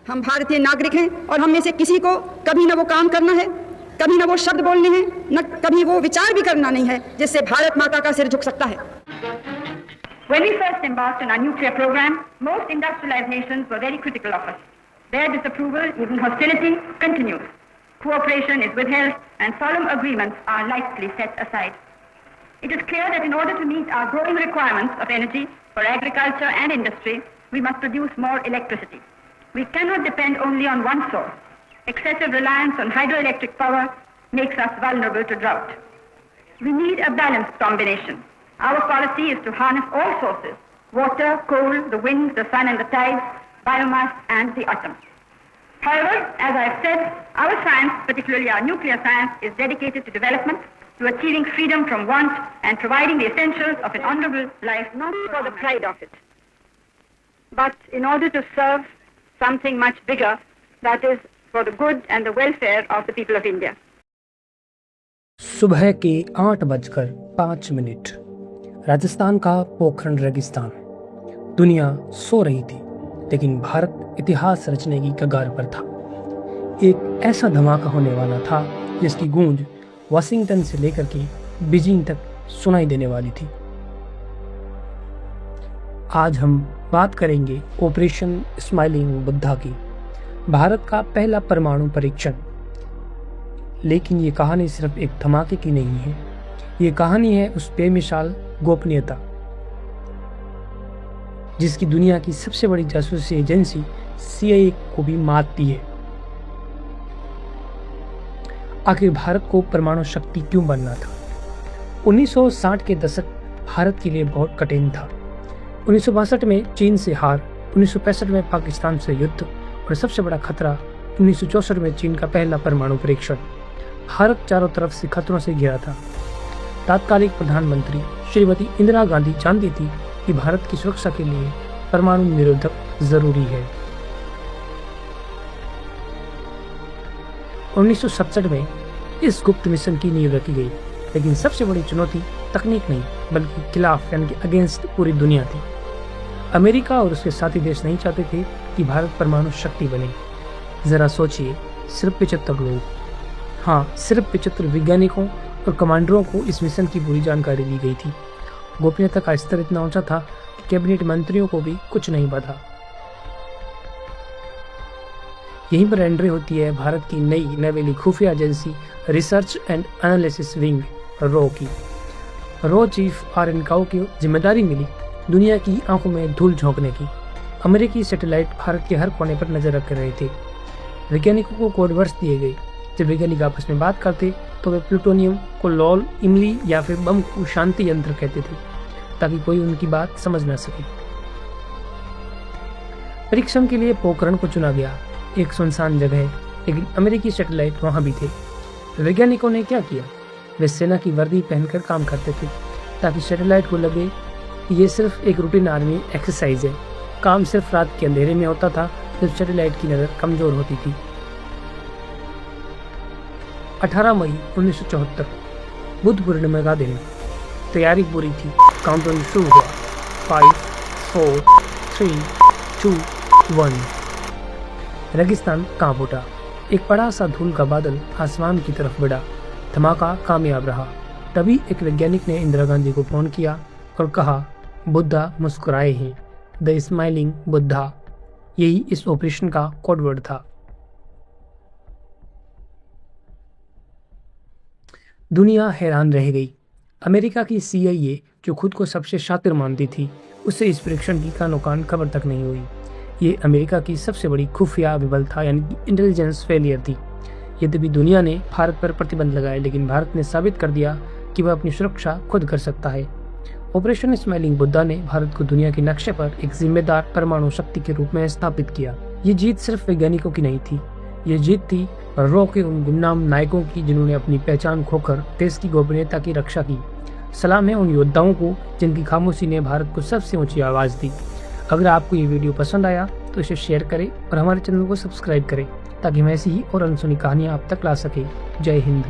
हम भारतीय नागरिक हैं और हम में से किसी को कभी न वो काम करना है, कभी न वो शब्द बोलने हैं, न कभी वो विचार भी करना नहीं है जिससे भारत माता का सिर झुक सकता है। When we first embarked on our nuclear program, most industrialized nations were very critical of us. Their disapproval, even hostility, continues. Cooperation is withheld and solemn agreements are lightly set aside. It is clear that in order to meet our growing requirements of energy for agriculture and industry, we must produce more electricity. We cannot depend only on one source. Excessive reliance on hydroelectric power makes us vulnerable to drought. We need a balanced combination. Our policy is to harness all sources: water, coal, the wind, the sun and the tides, biomass and the atom. However, as I have said, our science, particularly our nuclear science, is dedicated to development, to achieving freedom from want and providing the essentials of an honorable life, not for the pride of it, but in order to serve something much bigger, that is for the good and the welfare of the people of India. सुबह के 8:05 राजस्थान का पोखरण रेगिस्तान। दुनिया सो रही थी, लेकिन भारत इतिहास रचने की कगार पर था। एक ऐसा धमाका होने वाला था जिसकी गूंज वाशिंगटन से लेकर के बीजिंग तक सुनाई देने वाली थी। आज हम बात करेंगे ऑपरेशन स्माइलिंग बुद्धा की, भारत का पहला परमाणु परीक्षण। लेकिन ये कहानी सिर्फ एक धमाके की नहीं है, ये कहानी है उस बेमिसाल गोपनीयता जिसकी दुनिया की सबसे बड़ी जासूसी एजेंसी CIA को भी मात दी है। आखिर भारत को परमाणु शक्ति क्यों बनना था? 1960 के दशक भारत के लिए बहुत कठिन था। 1962 में चीन से हार, 1965 में पाकिस्तान से युद्ध और सबसे बड़ा खतरा 1964 में चीन का पहला परमाणु परीक्षण। भारत चारों तरफ से खतरों से घिरा था। तत्कालीन प्रधानमंत्री श्रीमती इंदिरा गांधी जानती थी कि भारत की सुरक्षा के लिए परमाणु निरोधक जरूरी है। 1967 में इस गुप्त मिशन की नींव रखी गई, लेकिन सबसे बड़ी चुनौती तकनीक नहीं बल्कि खिलाफ यानी कि अगेंस्ट पूरी दुनिया थी। अमेरिका और उसके साथी देश नहीं चाहते थे कि भारत परमाणु शक्ति बने। जरा सोचिए, सिर्फ 75 लोग, हाँ सिर्फ 75 वैज्ञानिकों और कमांडरों को इस मिशन की पूरी जानकारी दी गई थी। गोपनीयता का स्तर इतना ऊंचा था कि कैबिनेट मंत्रियों को भी कुछ नहीं पता। यहीं पर एंट्री होती है भारत की नई नवेली खुफिया agency research and analysis wing raw की। रॉ चीफ RN काउ की जिम्मेदारी मिली दुनिया की आंखों में धूल झोंकने की। अमेरिकी सैटेलाइट भारत के हर कोने पर नजर रख रहे थे। वैज्ञानिकों को कोड वर्ड्स दिए गए। जब वैज्ञानिक आपस में बात करते तो वे प्लूटोनियम को लॉल, इमली या फिर बम को शांति यंत्र कहते थे, ताकि कोई उनकी बात समझ न सके। परीक्षण के लिए पोखरण को चुना गया, एक सुनसान जगह, लेकिन अमेरिकी सैटेलाइट वहां भी थे। वैज्ञानिकों ने क्या किया? वे सेना की वर्दी पहनकर काम करते थे, ताकि सैटेलाइट को लगे कि ये सिर्फ एक रूटीन आर्मी एक्सरसाइज है। काम सिर्फ रात के अंधेरे में होता था जब सैटेलाइट की नज़र कमजोर होती थी। 18 मई 1974 बुद्ध पूर्णिमा का दिन। तैयारी पूरी थी, काउंटडाउन शुरू हुआ। 5, 4, 3, 2, 1। रेगिस्तान कांप उठा। एक बड़ा सा धूल का बादल आसमान की तरफ बढ़ा। धमाका कामयाब रहा। तभी एक वैज्ञानिक ने इंदिरा गांधी को फोन किया और कहा, बुद्धा मुस्कुराए हैं, द स्माइलिंग बुद्धा। यही इस ऑपरेशन का कोडवर्ड था। दुनिया हैरान रह गई। अमेरिका की CIA, जो खुद को सबसे शातिर मानती थी, उससे इस परीक्षण की कानो कान खबर तक नहीं हुई। ये अमेरिका की सबसे बड़ी खुफिया विफलता यानी कि इंटेलिजेंस फेलियर थी। यद्यपि दुनिया ने भारत पर प्रतिबंध लगाए, लेकिन भारत ने साबित कर दिया कि वह अपनी सुरक्षा खुद कर सकता है। ऑपरेशन स्माइलिंग बुद्धा ने भारत को दुनिया के नक्शे पर एक जिम्मेदार परमाणु शक्ति के रूप में स्थापित किया। ये जीत सिर्फ वैज्ञानिकों की नहीं थी, ये जीत थी रॉ के उन गुमनाम नायकों की जिन्होंने अपनी पहचान खोकर देश की गोपनीयता की रक्षा की। सलाम है उन योद्धाओं को जिनकी खामोशी ने भारत को सबसे ऊंची आवाज़ दी। अगर आपको ये वीडियो पसंद आया तो इसे शेयर करें और हमारे चैनल को सब्सक्राइब करें, ताकि हम ऐसी ही और अनसुनी कहानियाँ आप तक ला सके। जय हिंद।